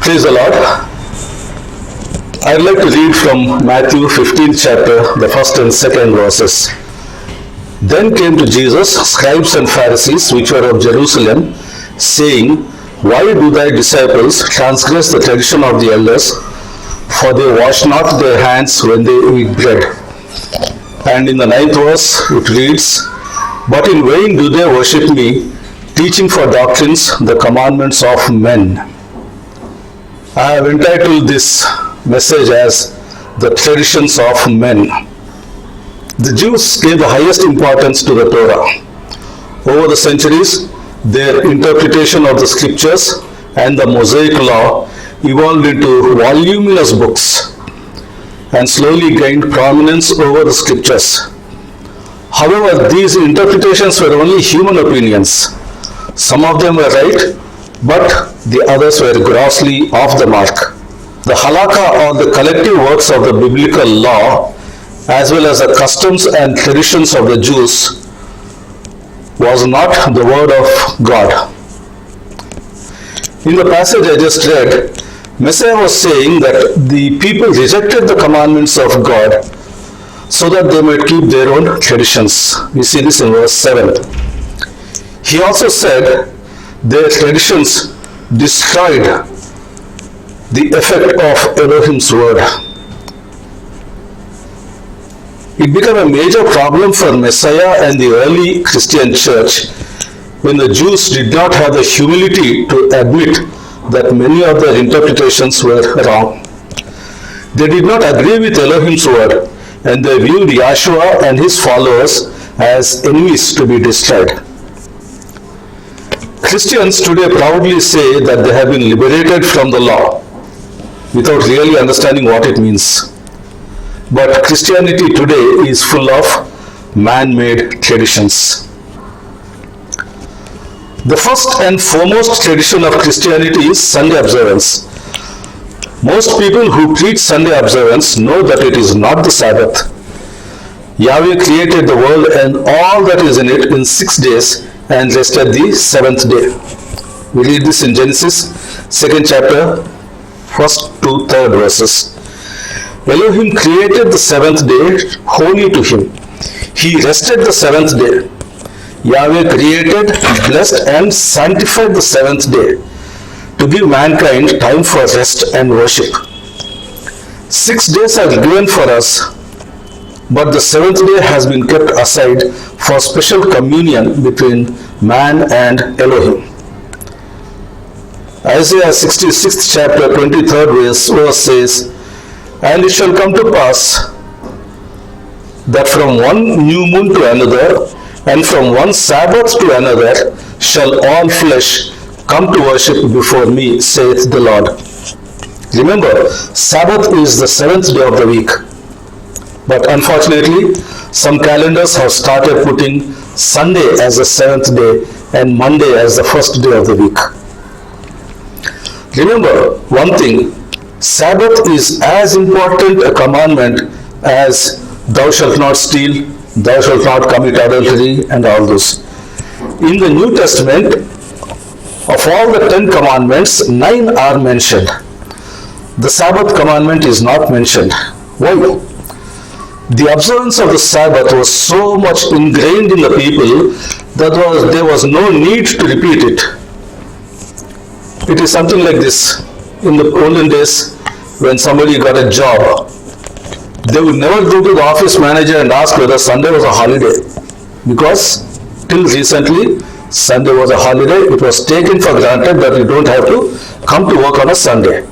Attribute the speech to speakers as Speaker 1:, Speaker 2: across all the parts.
Speaker 1: Praise the Lord. I'd like to read from Matthew 15th chapter, the first and second verses. Then came to Jesus scribes and Pharisees which were of Jerusalem, saying, Why do thy disciples transgress the tradition of the elders? For they wash not their hands when they eat bread. And in the 9th verse it reads, But in vain do they worship me, teaching for doctrines the commandments of men. I have entitled this message as The Traditions of Men. The Jews gave the highest importance to the Torah. Over the centuries, their interpretation of the scriptures and the Mosaic law evolved into voluminous books and slowly gained prominence over the scriptures. However, these interpretations were only human opinions. Some of them were right, but the others were grossly off the mark. The halakha, or the collective works of the biblical law, as well as the customs and traditions of the Jews, was not the word of God. In the passage I just read, Messiah was saying that the people rejected the commandments of God so that they might keep their own traditions. We see this in verse 7. He also said their traditions destroyed the effect of Elohim's word. It became a major problem for Messiah and the early Christian church when the Jews did not have the humility to admit that many of their interpretations were wrong. They did not agree with Elohim's word, and they viewed Yahshua and his followers as enemies to be destroyed. Christians today proudly say that they have been liberated from the law without really understanding what it means. But Christianity today is full of man-made traditions. The first and foremost tradition of Christianity is Sunday observance. Most people who preach Sunday observance know that it is not the Sabbath. Yahweh created the world and all that is in it in 6 days and rested the 7th day. We read this in Genesis 2nd chapter, 1st to 3rd verses. Elohim created the 7th day holy to him. He rested the 7th day. Yahweh created, blessed and sanctified the 7th day to give mankind time for rest and worship. 6 days are given for us, but the 7th day has been kept aside for special communion between man and Elohim. Isaiah 66th chapter 23rd verse says, And it shall come to pass that from one new moon to another, and from one Sabbath to another, shall all flesh come to worship before me, saith the Lord. Remember, Sabbath is the 7th day of the week. But unfortunately, some calendars have started putting Sunday as the 7th day and Monday as the 1st day of the week. Remember one thing, Sabbath is as important a commandment as thou shalt not steal, thou shalt not commit adultery, and all those. In the New Testament, of all the 10 commandments, 9 are mentioned. The Sabbath commandment is not mentioned. Why? The observance of the Sabbath was so much ingrained in the people that there was no need to repeat it. It is something like this. In the olden days, when somebody got a job, they would never go to the office manager and ask whether Sunday was a holiday. Because till recently, Sunday was a holiday. It was taken for granted that you don't have to come to work on a Sunday.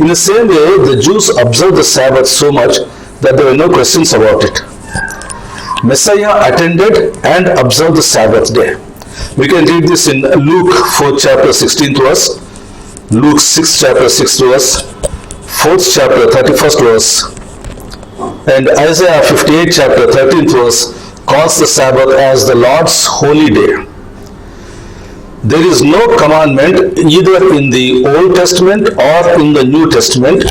Speaker 1: In the same way, the Jews observed the Sabbath so much that there were no questions about it. Messiah attended and observed the Sabbath day. We can read this in Luke 4th chapter 16th verse, Luke 6th chapter 6th verse, 4th chapter 31st verse, and Isaiah 58 chapter 13th verse calls the Sabbath as the Lord's holy day. There is no commandment either in the Old Testament or in the New Testament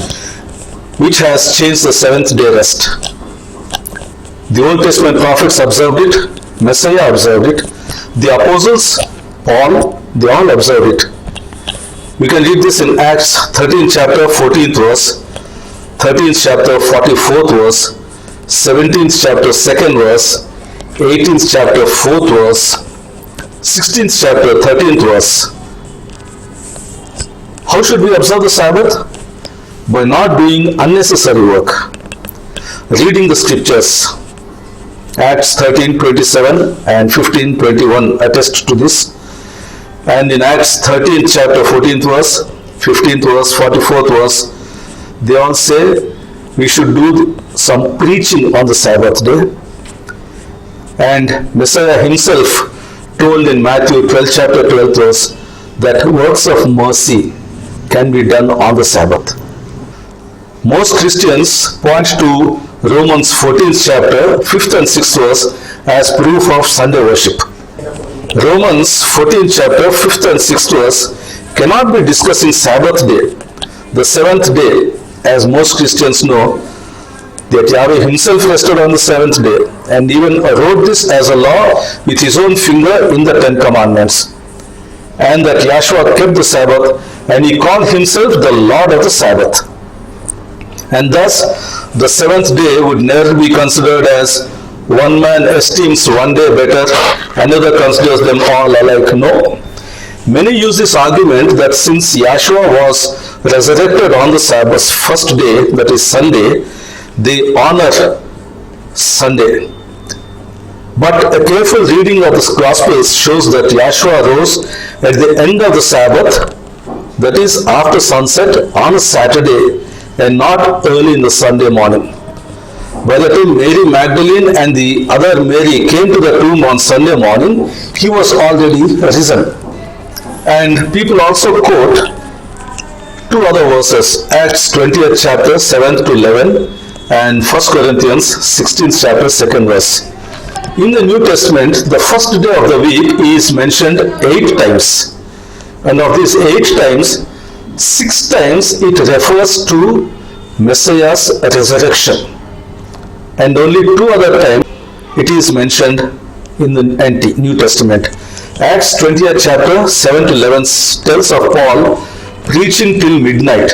Speaker 1: which has changed the 7th day rest. The Old Testament prophets observed it, Messiah observed it, the apostles, Paul, they all observed it. We can read this in Acts 13th chapter 14th verse, 13th chapter 44th verse, 17th chapter 2nd verse, 18th chapter 4th verse, 16th chapter 13th verse. How should we observe the Sabbath? By not doing unnecessary work. Reading the scriptures. Acts 13:27 and 15:21 attest to this. And in Acts 13th chapter 14th verse, 15th verse, 44th verse, they all say we should do some preaching on the Sabbath day. And Messiah himself told in Matthew 12 chapter 12th verse that works of mercy can be done on the Sabbath. Most Christians point to Romans 14th chapter 5th and 6th verse as proof of Sunday worship. Romans 14th chapter 5th and 6th verse cannot be discussing Sabbath day, the seventh day, as most Christians know that Yahweh himself rested on the seventh day and even wrote this as a law with his own finger in the Ten Commandments, and that Yahshua kept the Sabbath and he called himself the Lord of the Sabbath. And thus the seventh day would never be considered as one man esteems one day better, another considers them all alike. No. Many use this argument that since Yahshua was resurrected on the Sabbath first day, that is Sunday, they honor Sunday. But a careful reading of the Gospels shows that Yahshua rose at the end of the Sabbath, that is after sunset on a Saturday and not early in the Sunday morning. By the time Mary Magdalene and the other Mary came to the tomb on Sunday morning, he was already risen. And people also quote two other verses, Acts 20th chapter 7th to 11 and 1 Corinthians 16th chapter 2nd verse. In the New Testament, the first day of the week is mentioned 8 times. And of these 8 times, 6 times it refers to Messiah's resurrection. And only 2 other times it is mentioned in the New Testament. Acts 20th chapter 7 to 11 tells of Paul preaching till midnight.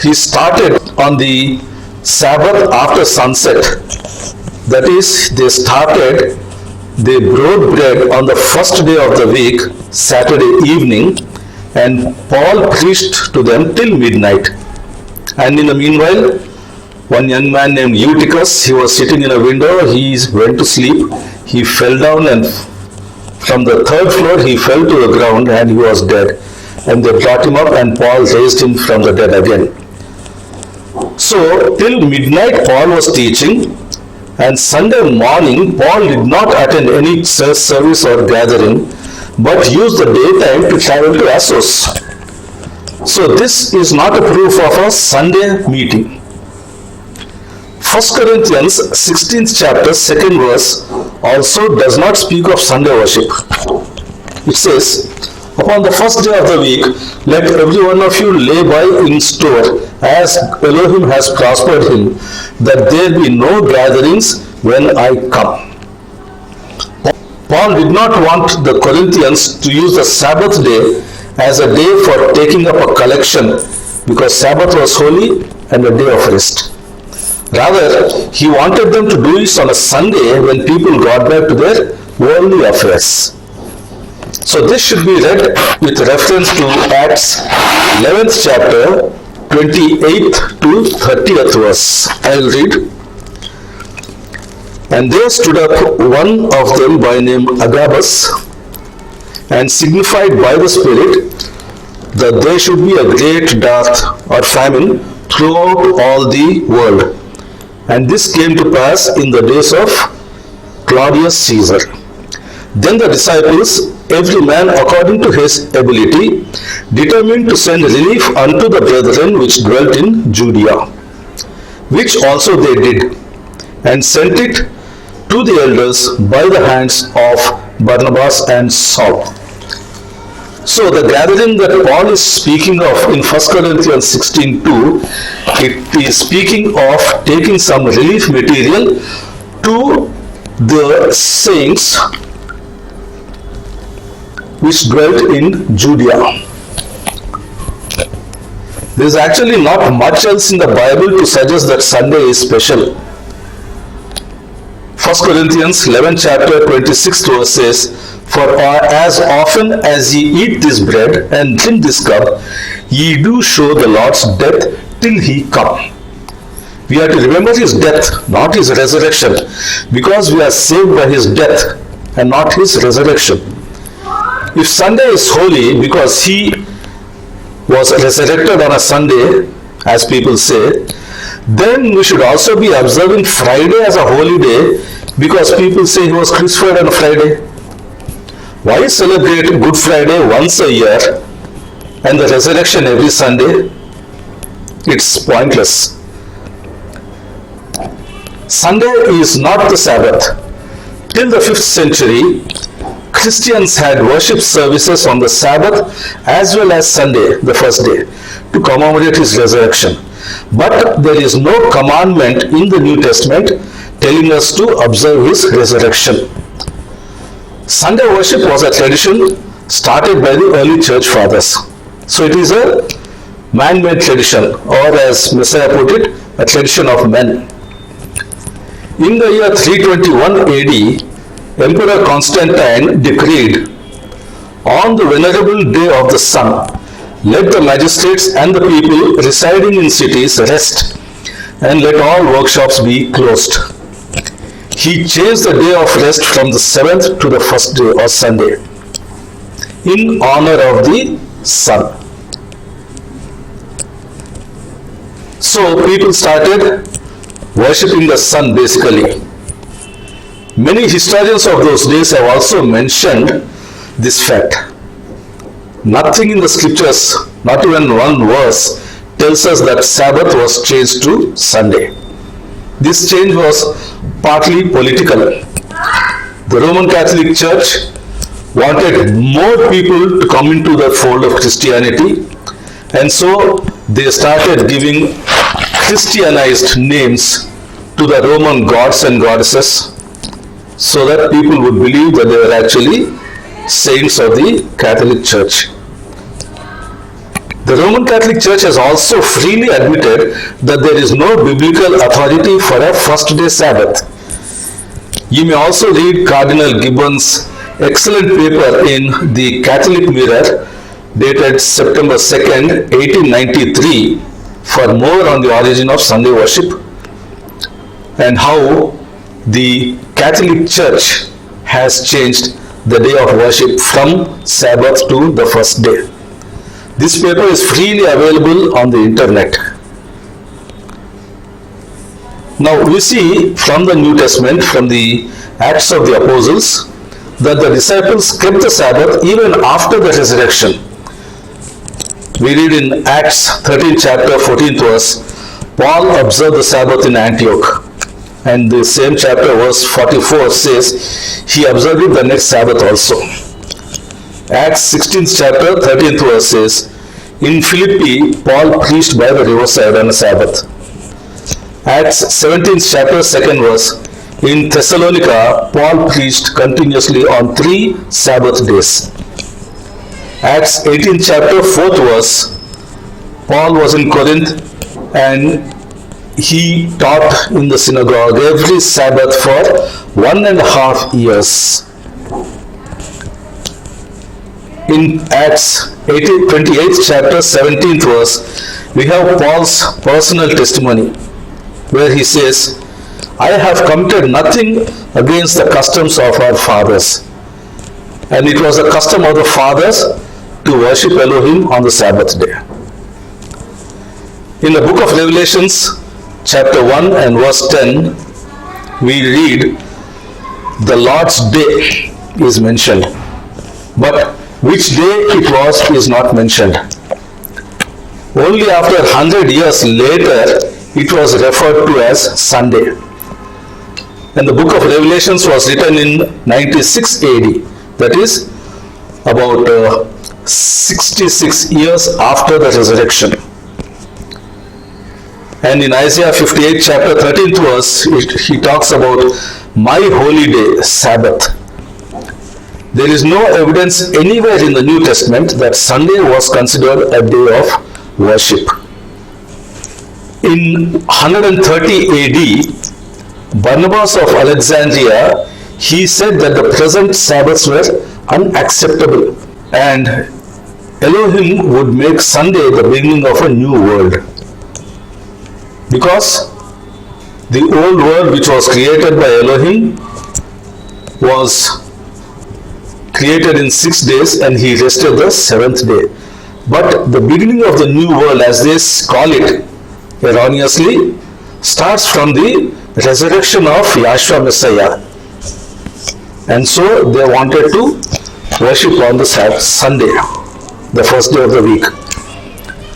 Speaker 1: He started on the Sabbath after sunset. That is, they broke bread on the first day of the week, Saturday evening, and Paul preached to them till midnight. And in the meanwhile, one young man named Eutychus, he was sitting in a window, he went to sleep, he fell down and from the 3rd floor he fell to the ground and he was dead. And they brought him up and Paul raised him from the dead again. So till midnight Paul was teaching, and Sunday morning Paul did not attend any church service or gathering, but used the daytime to travel to Assos. So this is not a proof of a Sunday meeting. 1 Corinthians 16th chapter 2nd verse also does not speak of Sunday worship. It says, upon the first day of the week, let every one of you lay by in store, as Elohim has prospered him, that there be no gatherings when I come. Paul did not want the Corinthians to use the Sabbath day as a day for taking up a collection, because Sabbath was holy and a day of rest. Rather, he wanted them to do it on a Sunday when people got back to their worldly affairs. So this should be read with reference to Acts 11th chapter 28th to 30th verse. I will read. And there stood up one of them by name Agabus, and signified by the Spirit that there should be a great dearth or famine throughout all the world. And this came to pass in the days of Claudius Caesar. Then the disciples, every man according to his ability, determined to send relief unto the brethren which dwelt in Judea, which also they did, and sent it to the elders by the hands of Barnabas and Saul. So the gathering that Paul is speaking of in 1 Corinthians 16:2, it is speaking of taking some relief material to the saints which dwelt in Judea. There is actually not much else in the Bible to suggest that Sunday is special. 1 Corinthians 11 chapter 26 verse says, "For as often as ye eat this bread and drink this cup, ye do show the Lord's death till he come." We have to remember his death, not his resurrection, because we are saved by his death and not his resurrection. If Sunday is holy because he was resurrected on a Sunday, as people say, then we should also be observing Friday as a holy day because people say he was crucified on a Friday. Why celebrate Good Friday once a year and the resurrection every Sunday? It's pointless. Sunday is not the Sabbath. Till the 5th century, Christians had worship services on the Sabbath as well as Sunday, the first day, to commemorate his resurrection. But there is no commandment in the New Testament telling us to observe his resurrection. Sunday worship was a tradition started by the early church fathers. So it is a man-made tradition, or as Messiah put it, a tradition of men. In the year 321 AD, Emperor Constantine decreed, "On the venerable day of the sun, let the magistrates and the people residing in cities rest, and let all workshops be closed." He changed the day of rest from the 7th to the first day or Sunday, in honor of the sun. So people started worshipping the sun basically. Many historians of those days have also mentioned this fact. Nothing in the scriptures, not even one verse, tells us that Sabbath was changed to Sunday. This change was partly political. The Roman Catholic Church wanted more people to come into the fold of Christianity, and so they started giving Christianized names to the Roman gods and goddesses so that people would believe that they were actually saints of the Catholic Church. The Roman Catholic Church has also freely admitted that there is no biblical authority for a first day Sabbath. You may also read Cardinal Gibbon's excellent paper in the Catholic Mirror dated September 2nd, 1893 for more on the origin of Sunday worship and how the Catholic Church has changed the day of worship from Sabbath to the first day. This paper is freely available on the internet. Now we see from the New Testament, from the Acts of the Apostles, that the disciples kept the Sabbath even after the resurrection. We read in Acts 13 chapter 14th verse, Paul observed the Sabbath in Antioch. And the same chapter verse 44 says, he observed it the next Sabbath also. Acts 16th chapter 13th verse says, in Philippi, Paul preached by the riverside on a Sabbath. Acts 17th chapter 2nd verse, in Thessalonica, Paul preached continuously on 3 Sabbath days. Acts 18th chapter 4th verse, Paul was in Corinth and he taught in the synagogue every Sabbath for 1.5 years. In Acts 28th chapter 17th verse, we have Paul's personal testimony where he says, I have committed nothing against the customs of our fathers. And it was the custom of the fathers to worship Elohim on the Sabbath day. In the book of Revelations, chapter 1 and verse 10, we read, the Lord's day is mentioned. But which day it was is not mentioned. Only after 100 years later, it was referred to as Sunday. And the book of Revelations was written in 96 AD. That is about 66 years after the resurrection. And in Isaiah 58 chapter 13th verse, he talks about my holy day, Sabbath. There is no evidence anywhere in the New Testament that Sunday was considered a day of worship. In 130 AD, Barnabas of Alexandria, he said that the present Sabbaths were unacceptable and Elohim would make Sunday the beginning of a new world. Because the old world which was created by Elohim was created in 6 days and he rested the 7th day. But the beginning of the new world, as they call it erroneously, starts from the resurrection of Yahshua Messiah. And so they wanted to worship on the Sunday, the first day of the week.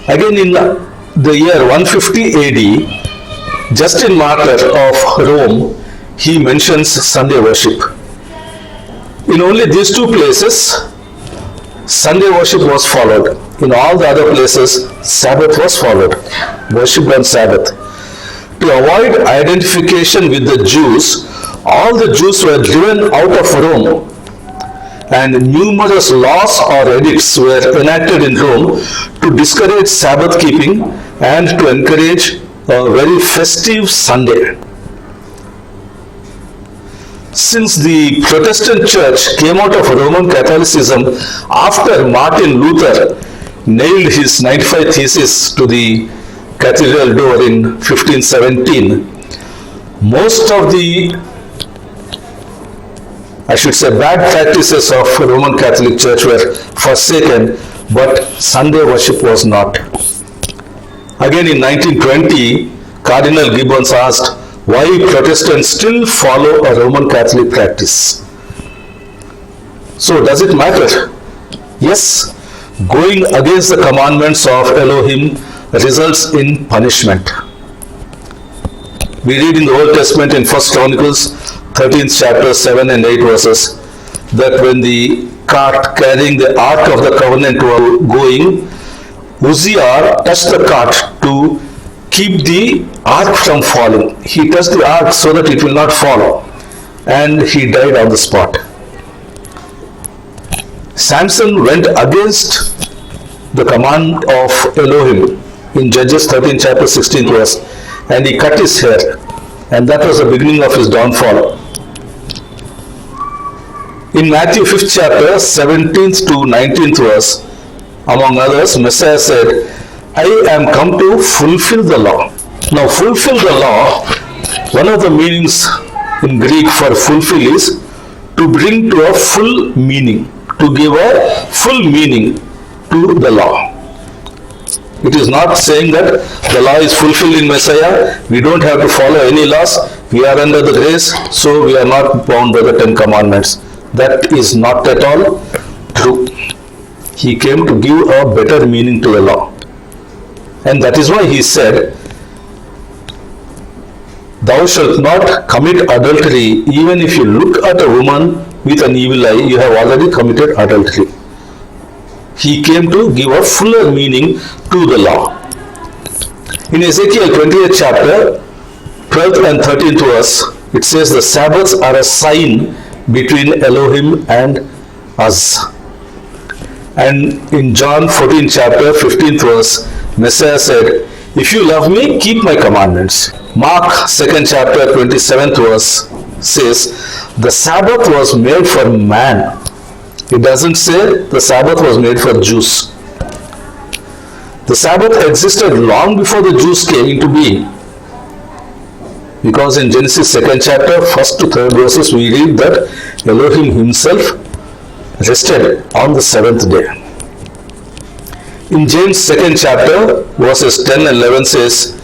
Speaker 1: Again in the year 150 AD, Justin Martyr of Rome, he mentions Sunday worship. In only these two places, Sunday worship was followed. In all the other places, Sabbath was followed. Worship on Sabbath. To avoid identification with the Jews, all the Jews were driven out of Rome, and numerous laws or edicts were enacted in Rome to discourage Sabbath keeping and to encourage a very festive Sunday. Since the Protestant Church came out of Roman Catholicism after Martin Luther nailed his 95 Theses to the cathedral door in 1517, most of the, bad practices of Roman Catholic Church were forsaken, but Sunday worship was not. Again in 1920, Cardinal Gibbons asked why Protestants still follow a Roman Catholic practice. So does it matter? Yes, going against the commandments of Elohim results in punishment. We read in the Old Testament in 1 Chronicles 13th chapter 7 and 8 verses that when the cart carrying the Ark of the Covenant were going, Uzziah touched the cart to keep the ark from falling. He touched the ark so that it will not fall, and he died on the spot. Samson went against the command of Elohim in Judges 13 chapter 16 verse, and he cut his hair, and that was the beginning of his downfall. In Matthew 5th chapter 17th to 19th verse, among others, Messiah said, I am come to fulfill the law. Now, fulfill the law, one of the meanings in Greek for fulfill is to bring to a full meaning, to give a full meaning to the law. It is not saying that the law is fulfilled in Messiah, we don't have to follow any laws, we are under the grace, so we are not bound by the 10 commandments. That is not at all true. He came to give a better meaning to the law. And that is why he said, thou shalt not commit adultery. Even if you look at a woman with an evil eye, you have already committed adultery. He came to give a fuller meaning to the law. In Ezekiel 28th chapter, 12th and 13th verse, it says the Sabbaths are a sign between Elohim and us. And in John 14 chapter 15th verse, Messiah said, if you love me, keep my commandments. Mark 2nd chapter 27th verse says, the Sabbath was made for man. It doesn't say the Sabbath was made for Jews. The Sabbath existed long before the Jews came into being. Because in Genesis 2nd chapter, 1st to 3rd verses, we read that Elohim himself rested on the 7th day. In James 2nd chapter, verses 10 and 11 says,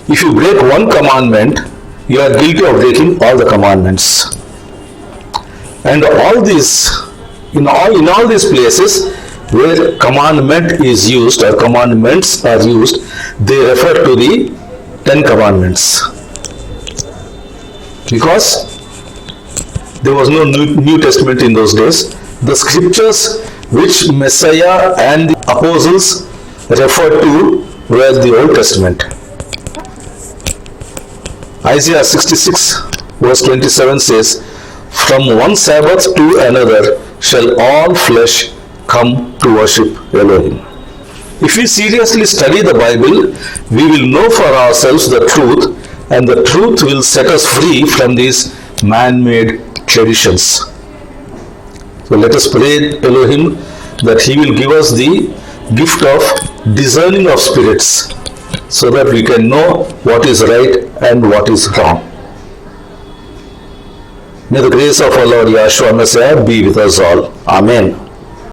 Speaker 1: if you break one commandment, you are guilty of breaking all the commandments. And all these, in all these places where commandment is used or commandments are used, they refer to the 10 commandments. Because there was no New Testament in those days, the scriptures which Messiah and the apostles referred to were the Old Testament. Isaiah 66 verse 27 says, from one Sabbath to another shall all flesh come to worship Elohim. If we seriously study the Bible, we will know for ourselves the truth, and the truth will set us free from these man-made traditions. So let us pray Elohim that He will give us the gift of discerning of spirits, so that we can know what is right and what is wrong. May the grace of our Lord Yahshua Messiah be with us all. Amen.